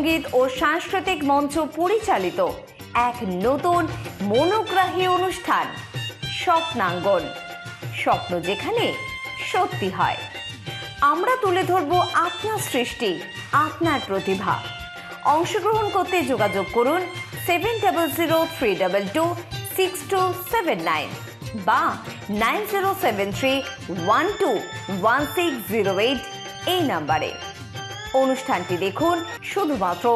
সঙ্গীত ও সাংস্কৃতিক মঞ্চ পরিচালিত এক নতুন মনোগ্রাহী অনুষ্ঠান স্বপ্নাঙ্গন। স্বপ্ন যেখানে সত্যি হয়। আমরা তুলে ধরব আপনার সৃষ্টি, আপনার প্রতিভা। অংশগ্রহণ করতে যোগাযোগ করুন 7003226279 বা 9073121608 এই নাম্বারে। অনুষ্ঠানটি দেখুন শুধুমাত্র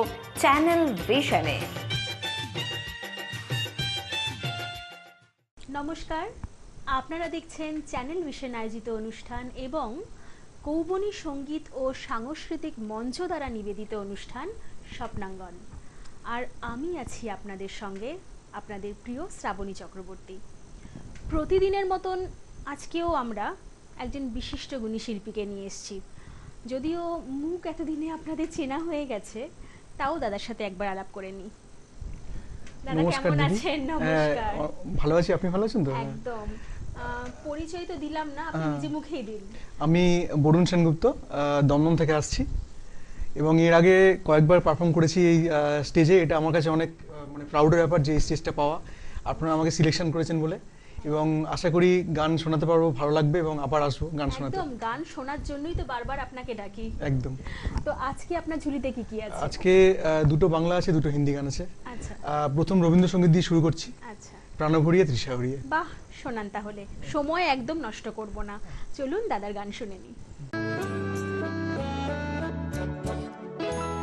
চ্যানেল ভিশনে। নমস্কার, আপনারা দেখছেন চ্যানেল ভিশন আয়োজিত অনুষ্ঠান এবং কৌবনী সঙ্গীত ও সাংস্কৃতিক মঞ্চ দ্বারা নিবেদিত অনুষ্ঠান স্বপ্নাঙ্গন। আর আমি আছি আপনাদের সঙ্গে, আপনাদের প্রিয় শ্রাবণী চক্রবর্তী। প্রতিদিনের মতন আজকেও আমরা একজন বিশিষ্ট গুণী শিল্পীকে নিয়ে এসেছি। যদিও মুখ এতদিনে আপনাদের চেনা হয়ে গেছে, তাও দাদার সাথে একবার আলাপ করে নিই। দাদা কেমন আছেন? নমস্কার। ভালো আছি, আপনি ভালো আছেন তো? একদম। পরিচয় তো দিলাম না, আপনি নিজে মুখেই দিন। আমি বরুণ সেনগুপ্ত, দমদম থেকে আসছি এবং এর আগে কয়েকবার পারফর্ম করেছি এই স্টেজে। এটা আমার কাছে অনেক মানে প্রাউডের ব্যাপার যে এই স্টেজটা পাওয়া। আপনারা আমাকে সিলেকশন করেছেন বলে, এবং আশা করি গান শোনাতে পারবো, ভালো লাগবে এবং আবার আসবো গান শোনাতে। একদম, গান শোনার জন্যই তো বারবার আপনাকে ডাকি। একদম। তো আজকে আপনার ঝুলিতে কি কি আছে? আজকে দুটো বাংলা আছে, দুটো হিন্দি গান আছে। আচ্ছা। প্রথম রবীন্দ্রসঙ্গীত দিয়ে শুরু করছি। আচ্ছা। প্রাণ ভরিয়ে তৃষা হরিয়ে। বাহ, শোনান তাহলে। সময় একদম নষ্ট করব না, চলুন দাদার গান শুনে নিই।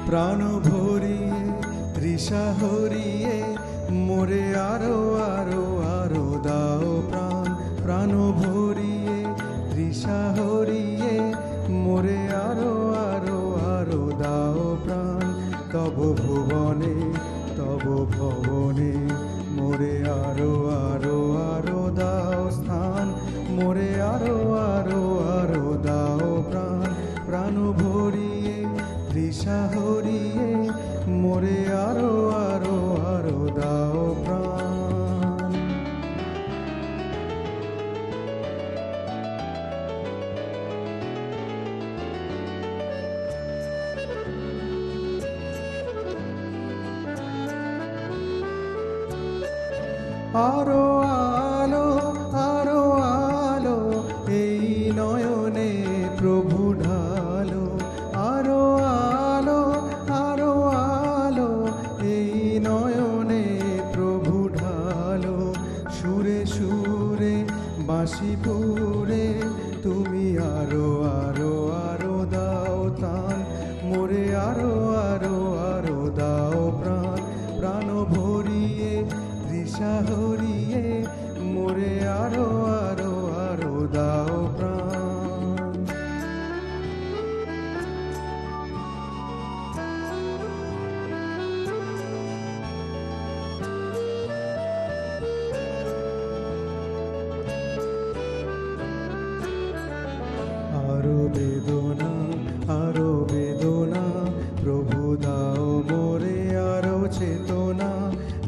প্রাণ ভরিয়ে তৃষা হরিয়ে মোরে আরো আরো আরো দাও প্রাণ। প্রাণ ভরিয়ে তৃষা হরিয়ে মোরে আরো আরো আরো দাও প্রাণ। তব ভুবনে তব ভবনে মোরে আরো আরো আরো দাও স্থান। মোরে আরো আরো আরো দাও প্রাণ। প্রাণ ভরিয়ে তৃষা হরিয়ে মোরে আরো আরো আরো দাও প্রাণ। আরো আলো আরো আলো এই নয়নে প্রভু ঢালো। আরো আলো আরো আলো এই নয়নে প্রভু ঢালো। সুরে সুরে বাঁশিপুরে তুমি আরো আরো আরো দাও তান। মোরে আরো আরো আরো দাও প্রাণ। প্রাণ ভরিয়ে তৃষা হরিয়ে মোরে আরো আরো আরো দাও প্রাণ। আরো বেদনা আরো বেদনা প্রভু দাও মোরে আরো চেতনা।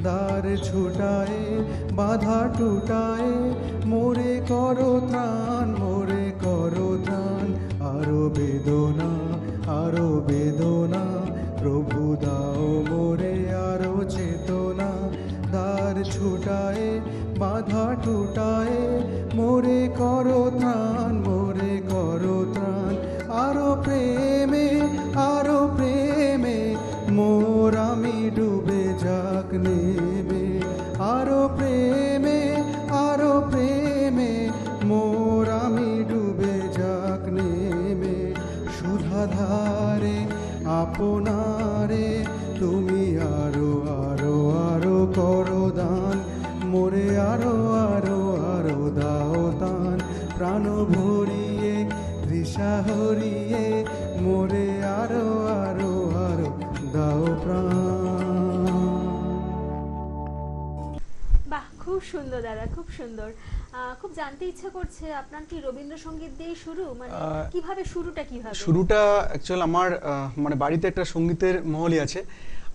দ্বার ছুটায় বাধা টুটায় মোরে করো ত্রাণ। মোরে করো ত্রাণ। আরো বেদনা আরো বেদনা প্রভু দাও মোরে আরো চেতনা। দ্বার ছুটায় বাধা টুটায় মোরে করো ত্রাণ। মোরে করো ত্রাণ। আরো প্রেমে মোর আমি ডুবে যাক নেবে। আরো প্রেমে মোর আমি ডুবে যাক নেবে। সুধাধারে আপনারে তুমি আরো আরো আরো করো দান। মোরে আরো আরো আরো দাও দান। প্রাণ ভরিয়ে তৃষা হরিয়ে মোরে আরো আরো আরো দাও প্রাণ। বাহ, খুব সুন্দর দাদা, খুব সুন্দর। খুব জানতে ইচ্ছা করছে, আপনার কি রবীন্দ্রসঙ্গীত দিয়ে শুরু? মানে কিভাবে শুরুটা? শুরুটা অ্যাকচুয়ালি আমার মানে বাড়িতে একটা সঙ্গীতের মহলই আছে।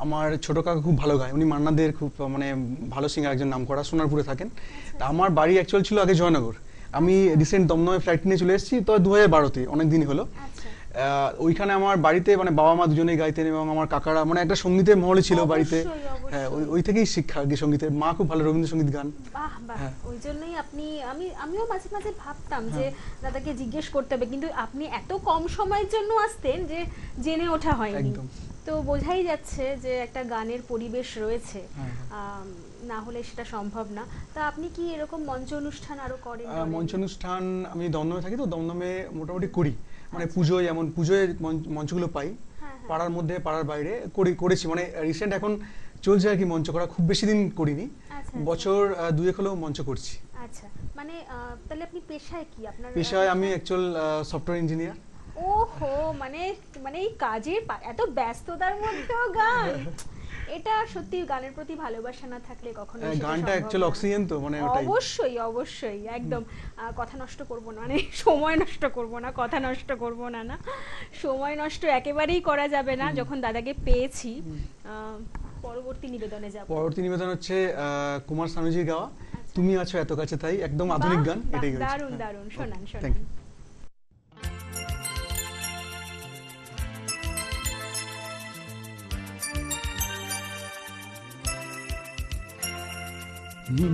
আমার ছোট কাকা খুব ভালো গায়, উনি মান্নাদের খুব মানে ভালো সিঙ্গার, একজন নাম করা, সোনারপুরে থাকেন। তা আমার বাড়ি অ্যাকচুয়াল ছিল আগে জয়নগর। আমি রিসেন্ট দমদমে ফ্লাইট নিয়ে চলে এসেছি, তো 2012-তে, অনেক দিনই হলো। ওইখানে আমার বাড়িতে মানে বাবা মা দুজনেই গাইতেন এবং আমার কাকারা মানে একটা সঙ্গীতের মহলে ছিল বাড়িতে। অবশ্যই, অবশ্যই। হ্যাঁ, ওই থেকেই শিক্ষা আর কি সঙ্গীতের। মা খুব ভালো রবীন্দ্রসঙ্গীত গান। বাহ বাহ, হ্যাঁ। ওই জন্যই আমিও মাঝে মাঝে ভাবতাম যে দাদাকে জিজ্ঞেস করতে হবে, কিন্তু আপনি এত কম সময়ের জন্য আসতেন যে জেনে ওঠা হয়নি। একদম। তো বোঝাই যাচ্ছে যে একটা গানের পরিবেশ রয়েছে, হ্যাঁ, না হলে সেটা সম্ভব না। তা আপনি কি এরকম মঞ্চ অনুষ্ঠান আরো করেন? মঞ্চ অনুষ্ঠান আমি দমদমে থাকি, তো দমদমে মোটামুটি করি, মানে পুজোয় যেমন পুজোয় মঞ্চগুলো পাই, হ্যাঁ, হ্যাঁ। পাড়ার মধ্যে পাড়ার বাইরে করেছি, মানে রিসেন্ট এখন চলছে আর কি মঞ্চ করা, খুব বেশি দিন করিনি, আচ্ছা, বছর দুয়েক হলেও মঞ্চ করছি। আচ্ছা, মানে তাহলে আপনি পেশায় কি আপনার? পেশায় আমি অ্যাকচুয়াল সফটওয়্যার ইঞ্জিনিয়ার। ওহো, মানে মানে এই কাজের এত ব্যস্ততার মধ্যেও গান, এটা সত্যি গানের প্রতি ভালোবাসা না থাকলে কখনো সেটা গানটা সম্ভব অ্যাকচুয়াল না। অক্সিজেন, তো মানে ওটাই। অবশ্যই অবশ্যই, একদম। কথা নষ্ট করব না, মানে সময় নষ্ট করব না, কথা নষ্ট করব না, না সময় নষ্ট একেবারেই করা যাবে না। যখন দাদাকে পেয়েছি, পরবর্তী নিবেদনে যাব। পরবর্তী নিবেদন হচ্ছে কুমার শানুজির গাওয়া তুমি আছো এত কাছে তাই, একদম আধুনিক গান, বাহ, এটাই দারুণ দারুণ, শোনান থ্যাংক শোনান। ইউ।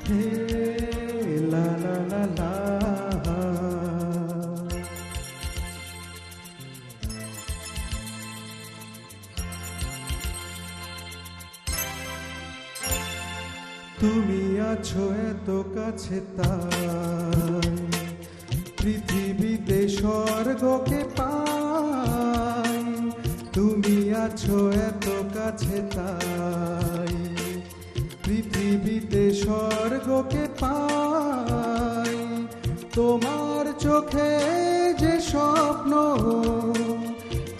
হে লা লা লা লা, তুমি আছো এত কাছে তাই পৃথিবীতে স্বর্গকে পাই, তুমি আছো এত কাছে তাই পৃথিবীতে স্বর্গকে পাই, তোমার চোখে যে স্বপ্ন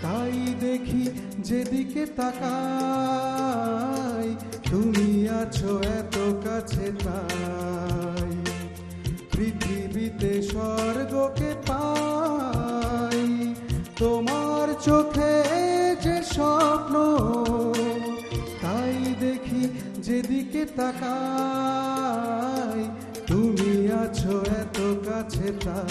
তাই দেখি যেদিকে তাকাই, তুমি আছো এত কাছে তাই পৃথিবীতে স্বর্গকে পাই, তোমার চোখে যে স্বপ্ন তাই দেখি যেদিকে তাকাই, তুমি আছো এত কাছে তাই।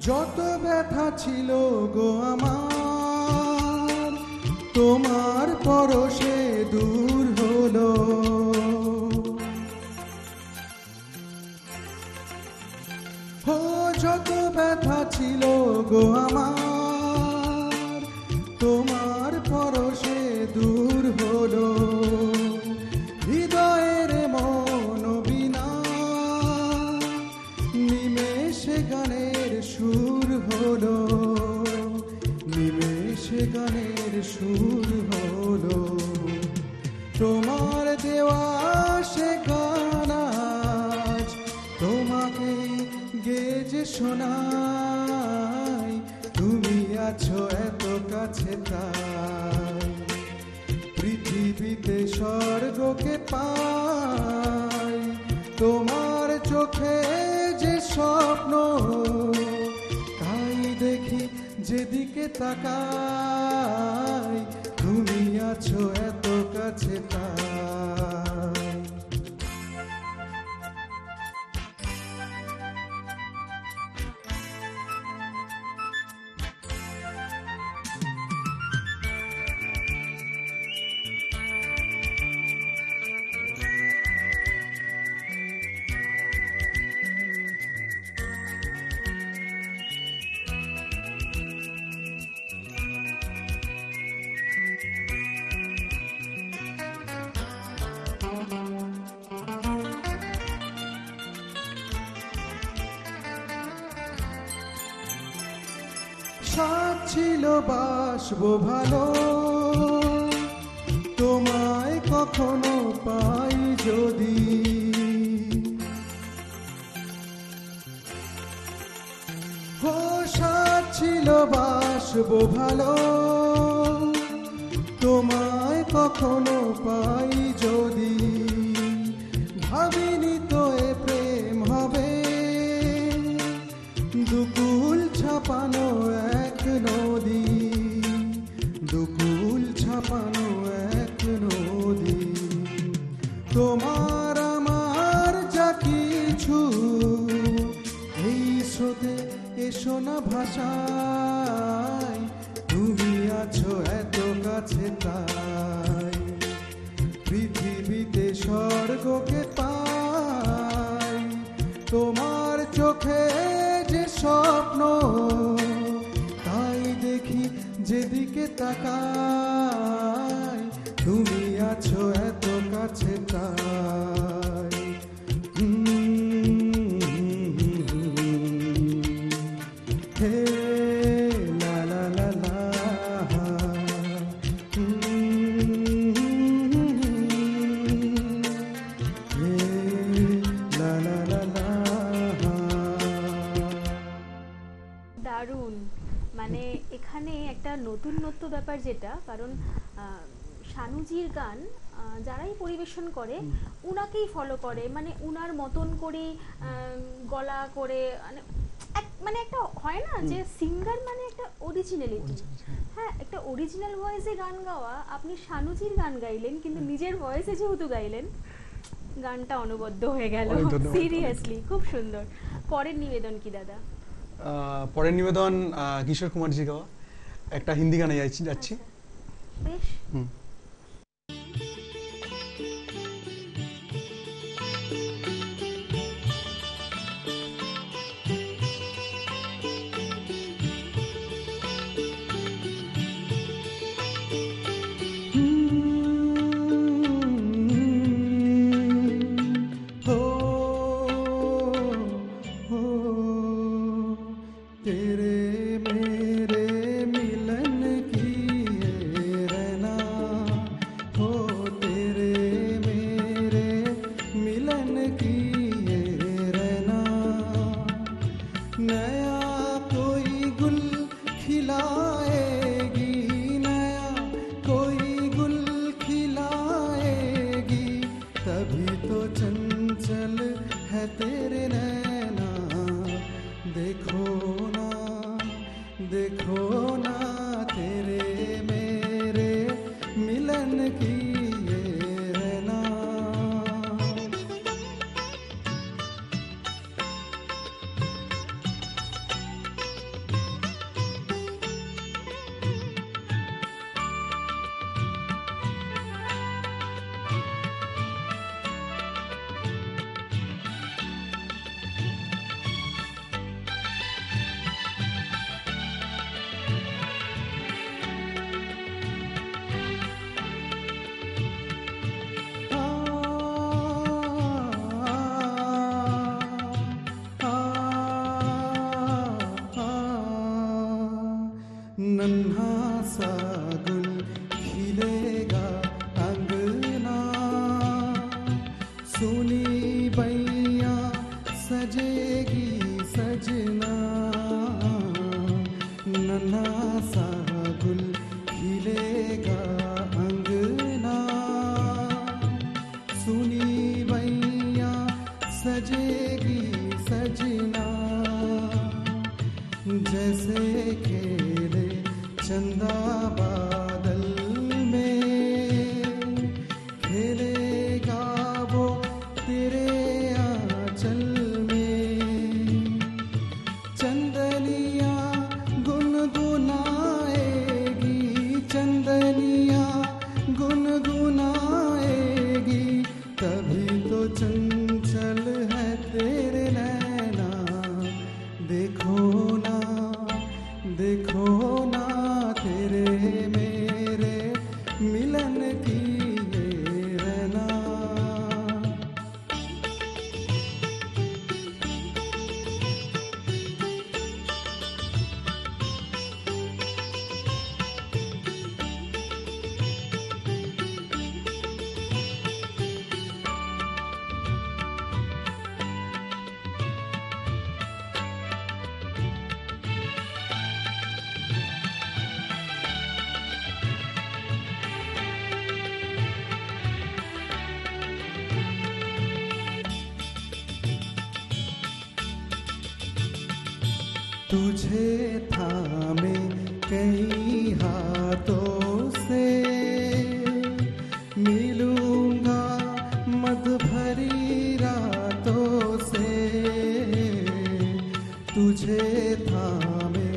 যত ব্যথা ছিল গো আমার, তোমার পরশে দূর হলো, ও যত ব্যথা ছিল গো আমার, তোমার পরশে দূর হলো, হৃদয়ের মন বিনা নিমেষে গানের সুর হলো, নিমেষে গানের সুর হলো, তোমার দেওয়া সে গান আজ তোমাকে গেজে শোনাই, তুমি আছো এত কাছে তাই পৃথিবীতে স্বর্গকে পাই, তোমার চোখে যে স্বপ্ন তাই দেখি যেদিকে তাকাই, তুমি আছো এত কাছে তাই। সাথ ছিল বাসবো ভালো, তোমায় কখনো পাই যদি, ছিল বাসবো ভালো, তোমায় কখনো পাই যদি, ভাবিনি তো এ প্রেম হবে, দুকুল ছাপানো এক নদী, দুকুল ছাপানো এক নদী। তোমার আমার যা কিছু এই স্রোতে এসো না ভাষায়, তুমি আছো এত কাছে তাই, পৃথিবীতে স্বর্গকে পাই, তোমার চোখে যে স্বপ্ন তাই দেখি যেদিকে তাকাই, তুমি আছো এত কাছে তাই। হে লা লা লা লা, হে লা লা লা লা। দারুণ, মানে এখানে একটা নতুনত্ব ব্যাপার, যেটা কারণ শানুজির গান যারাই পরিবেশন করে উনাকেই ফলো করে, মানে উনার মতন করে গলা করে, মানে একটা হয় না যে সিঙ্গার মানে একটা অরিজিনালিটি, হ্যাঁ একটা অরিজিনাল ভয়েসে গান গাওয়া। আপনি শানুজির গান গাইলেন কিন্তু নিজের ভয়েসে যেহেতু গাইলেন, গানটা অনবদ্য হয়ে গেল। সিরিয়াসলি খুব সুন্দর। পরের নিবেদন কি দাদা? পরের নিবেদন কিশোর কুমারজি গাওয়া একটা হিন্দি গানে যাচ্ছি। বেশ। तेरे मेरे मिलन की ये रना, हो तेरे मेरे मिलन की ये रना, नया कोई गुल खिलाएगी, नया कोई गुल खिलाएगी, तभी तो चंचल है तेरे नैना, देखो ना देखो ना तेरे मेरे मिलन की ये रना। नन्हा सा गुल खिलेगा अंगना, सुनी बैया सजेगी सजना, नन्हा सा गुल खिलेगा अंगना, सुनी बैया सजेगी सजना, जैसे खेले चंदा बादल में, खेलेगा वो तेरे आंचल में, चंदनिया गुनगुनाएगी, चंदनिया गुनगुनाएगी, तभी तो चंचल है तेरे नैना, देखो ना तेरे में तुझे थामे कई हाथों से मिलूंगा मद भरी रातों से, तुझे थामे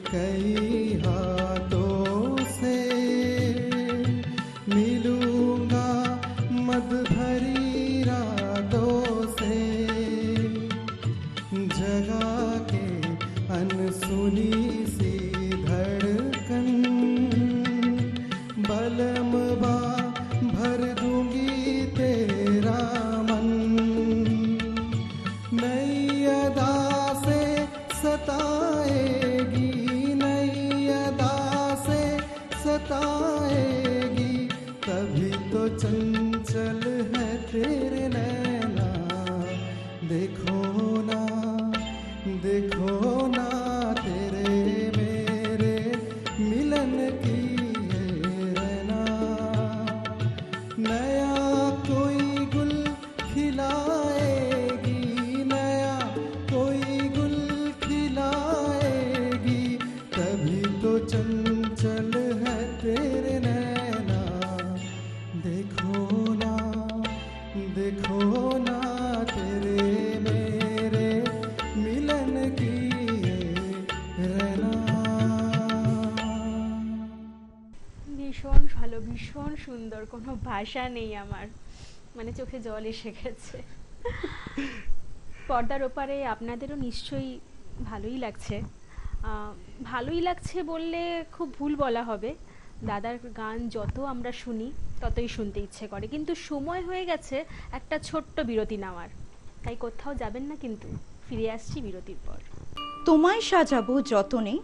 कई हाथों से मिलूंगा मद भरी रातों से, जगा के अनसुनी सी धड़कन बलमबा भर दूंगी तेरा मन, नई अदा से सताएगी, नई अदा से सताएगी, तभी तो चंचल है तेरे नैना, देखो ना देखो ना तेरे मेरे मिलन की ये रैना, नया कोई गुल खिलाएगी, नया कोई गुल खिलाएगी, तभी तो चंचल है तेरे नैना, देखो ना तेरे मेरे मिलन की ये रैना। ভীষণ ভালো, ভীষণ সুন্দর, কোনো ভাষা নেই আমার, মানে চোখে জল এসে গেছে। পর্দার ওপারে আপনাদেরও নিশ্চয়ই ভালোই লাগছে। ভালোই লাগছে বললে খুব ভুল বলা হবে, দাদার গান যত আমরা শুনি ততই শুনতে ইচ্ছে করে, কিন্তু সময় হয়ে গেছে একটা ছোট্ট বিরতি নেওয়ার, তাই কোথাও যাবেন না, কিন্তু ফিরে আসছি বিরতির পর। তোমায় সাজাবো যতনে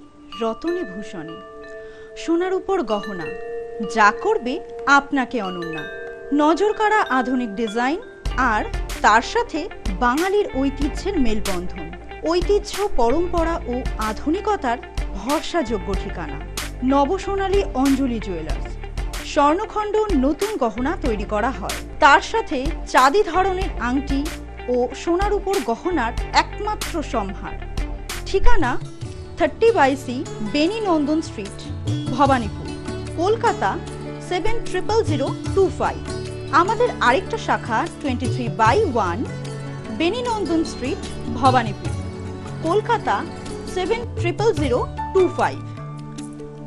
রতনে ভূষণে, সোনার উপর গহনা, যা করবে আপনাকে অনন্যা, নজর কাড়া আধুনিক ডিজাইন আর তার সাথে বাঙালির ঐতিহ্যের মেলবন্ধন, ঐতিহ্য পরম্পরা ও আধুনিকতার ভরসাযোগ্য ঠিকানা নবসোনালী অঞ্জলি জুয়েলার্স। স্বর্ণখণ্ড নতুন গহনা তৈরি করা হয়, তার সাথে চাঁদি ধরনের আংটি ও সোনার উপর গহনার একমাত্র সম্ভার। ঠিকানা 30/C বেনি নন্দন স্ট্রিট, ভবানীপুর, কলকাতা 700025। আমাদের আরেকটা শাখা 23/1 বেনি নন্দন স্ট্রিট, ভবানীপুর, কলকাতা 700025।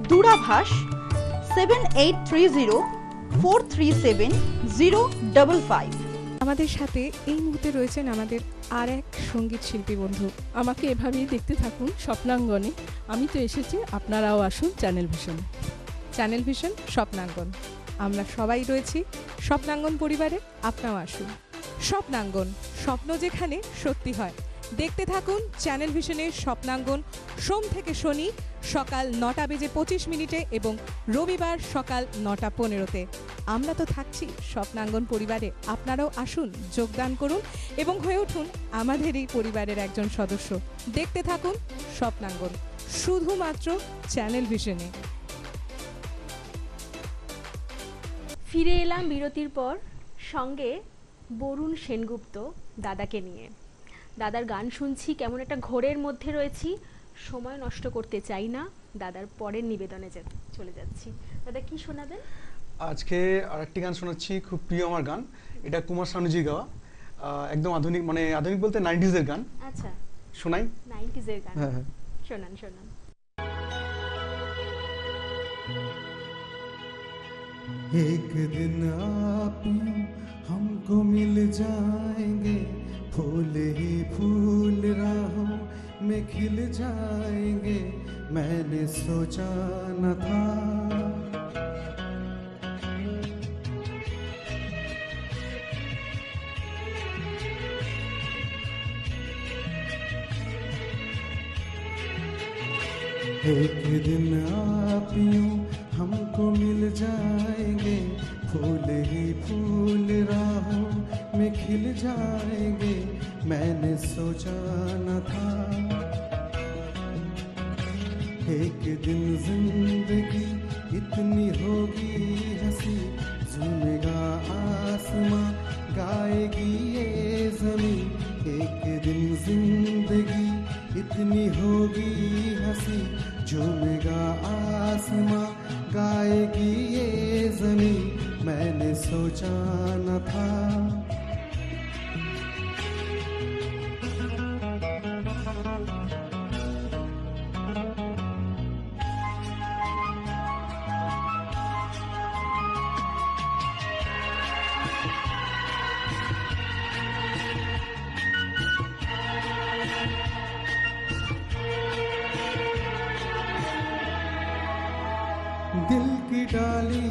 দূরাভাষ 7830437055। আমাদের সাথে এই মুহূর্তে রয়েছেন আমাদের আর এক সঙ্গীত শিল্পী বন্ধু। আমাকে এভাবেই দেখতে থাকুন স্বপ্নাঙ্গনে। আমি তো এসেছি, আপনারাও আসুন চ্যানেল ভিশনে। চ্যানেল ভিশন স্বপ্নাঙ্গন, আমরা সবাই রয়েছি স্বপ্নাঙ্গন পরিবারে, আপনারাও আসুন। স্বপ্নাঙ্গন, স্বপ্ন যেখানে সত্যি হয়। দেখতে থাকুন চ্যানেল ভিশনের স্বপ্নাঙ্গন, সোম থেকে শনি সকাল 9:25 এবং রবিবার সকাল 9:15। আমরা তো থাকছি স্বপ্নাঙ্গন পরিবারে, আপনারাও আসুন, যোগদান করুন এবং হয়ে উঠুন আমাদের এই পরিবারের একজন সদস্য। দেখতে থাকুন স্বপ্নাঙ্গন, শুধুমাত্র চ্যানেল ভিশনে। ফিরে এলাম বিরতির পর, সঙ্গে বরুণ সেনগুপ্ত দাদাকে নিয়ে। দাদার গান শুনছি, কেমন একটা ঘোরের মধ্যে রয়েছি, সময় নষ্ট করতে চাই না, দাদার পরের নিবেদনে চলে যাচ্ছি। দাদা কি শোনাবেন? আজকে আরেকটি গান শোনাচ্ছি, খুব প্রিয় আমার গান, এটা কুমার শানুজির গাওয়া, একদম আধুনিক, মানে আধুনিক বলতে 90s এর গান। আচ্ছা, শোনাই? 90s এর গান, হ্যাঁ। শোনান শোনান। एक दिन आप यूं हमको मिल जाएंगे, फूल ही फूल राहों में खिल जाएंगे, मैंने सोचा न था एक दिन आप यूं हमको मिल जाएंगे, फूल ही फूल राहों में खिल जाएंगे, मैंने सोचा न था एक दिन जिंदगी इतनी होगी हंसी, झूमेगा आसमां गाएगी ये ज़मीं, एक दिन जिंदगी इतनी होगी हंसी झूमेगा आसमां गाएगी ये ज़मीं मैंने सोचा न था। दिल की डाली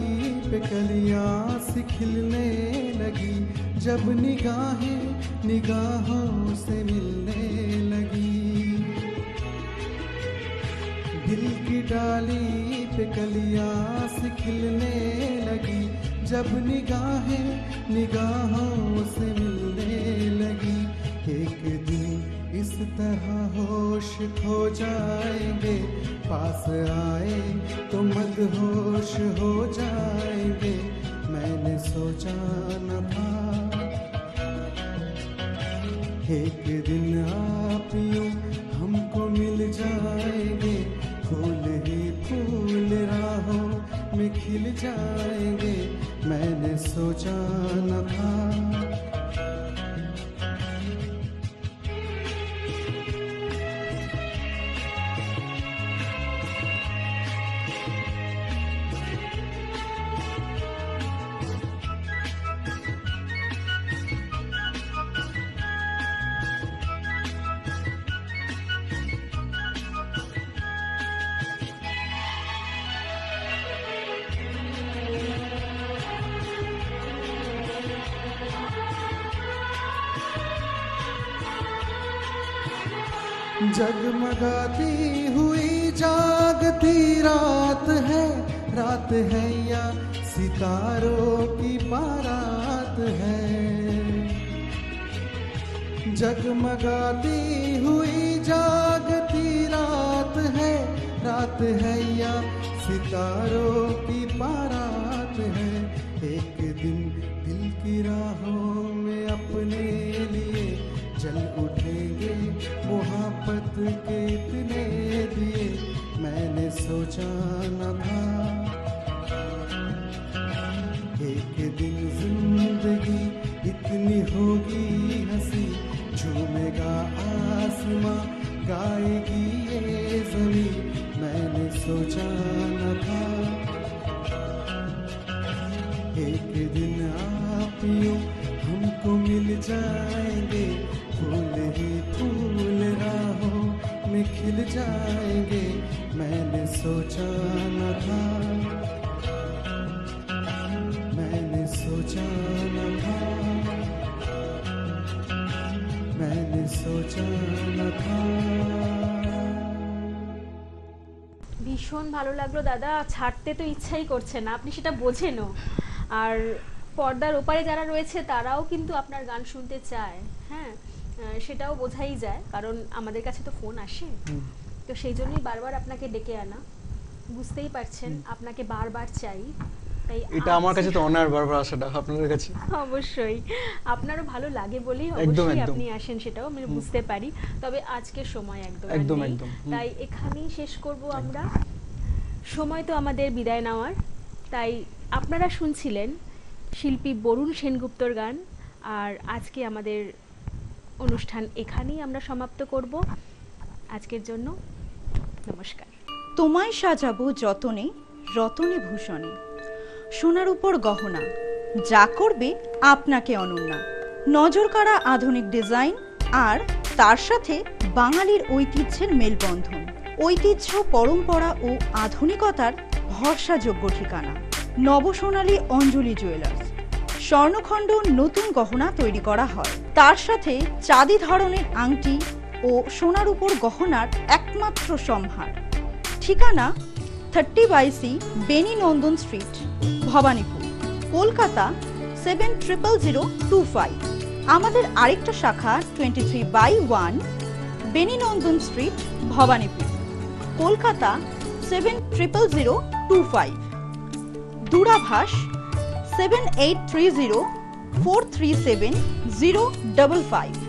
पे कलियां सी खिलने लगी जब निगाहें निगाहों से मिलने लगी। दिल की डाली पे कलियां सी खिलने लगी जब निगाहें निगाहों से मिलने लगी। एक दिन इस तरह होश खो जाएंगे पास आए तो मदहोश हो जाएंगे मैंने सोचा न था। एक दिन आप यूं हमको मिल जाएंगे फूल ही फूल राहों में खिल जाएंगे मैंने सोचा न था। जगमगाती हुई जागती रात है या सितारों की बारात है। जगमगाती हुई जागती रात है या सितारों की बारात है। एक दिन दिल की राहों में अपने लिए जल उठेंगे मोहब्बत के इतने दिए मैंने सोचा न था। एक दिन जिंदगी इतनी होगी हंसी झूमेगा आसमां गाएगी ये ज़मीं मैंने सोचा न था। एक दिन आप यूं हमको मिल जाएंगे फूल ही फूल राहों में खिल जाएंगे मैंने सोचा न था। मैंने सोचा न था। मैंने सोचा न था। ভীষণ ভালো লাগলো দাদা, ছাড়তে তো ইচ্ছাই করছে না, আপনি সেটা বোঝেনও। আর পর্দার ওপারে যারা রয়েছে তারাও কিন্তু আপনার গান শুনতে চায়, হ্যাঁ সেটাও বোঝাই যায়, কারণ আমাদের কাছে তো ফোন আসে, তো সেই জন্যই বারবার আপনাকে ডেকে আনা। বুঝতেই পারছেন আপনাকে বারবার চাই, তাই এটা আমার কাছে তো অনার বারবার আসাটা আপনাদের কাছে। অবশ্যই আপনারও ভালো লাগে বলেই অবশ্যই আপনি আসেন, সেটাও আমি বুঝতে পারি। তবে আজকের সময় একদম নেই, তাই এখানেই শেষ করব আমরা। সময় তো আমাদের বিদায় নেওয়ার, তাই আপনারা শুনছিলেন শিল্পী বরুণ সেনগুপ্তর গান। আর আজকে আমাদের অনুষ্ঠান এখানেই আমরা সমাপ্ত করব। আজকের জন্য নমস্কার। তোমায় সাজাবো যতনে রতনে ভূষণে, সোনার উপর গহনা যা করবে আপনাকে অনন্যা। নজর কাড়া আধুনিক ডিজাইন আর তার সাথে বাঙালির ঐতিহ্যের মেলবন্ধন। ঐতিহ্য, পরম্পরা ও আধুনিকতার ভরসাযোগ্য ঠিকানা নবসোনালী অঞ্জলি জুয়েলার্স। স্বর্ণখণ্ড নতুন গহনা তৈরি করা হয়, তার সাথে চাঁদি ধরনের আংটি ও সোনার উপর গহনার একমাত্র সম্ভার। ঠিকানা 30/C বেনি নন্দন স্ট্রিট, ভবানীপুর, কলকাতা 700025। আমাদের আরেকটা শাখা 23/1 বেনি নন্দন স্ট্রিট, ভবানীপুর, কলকাতা 700025। দূরাভাষ 7830 437 055।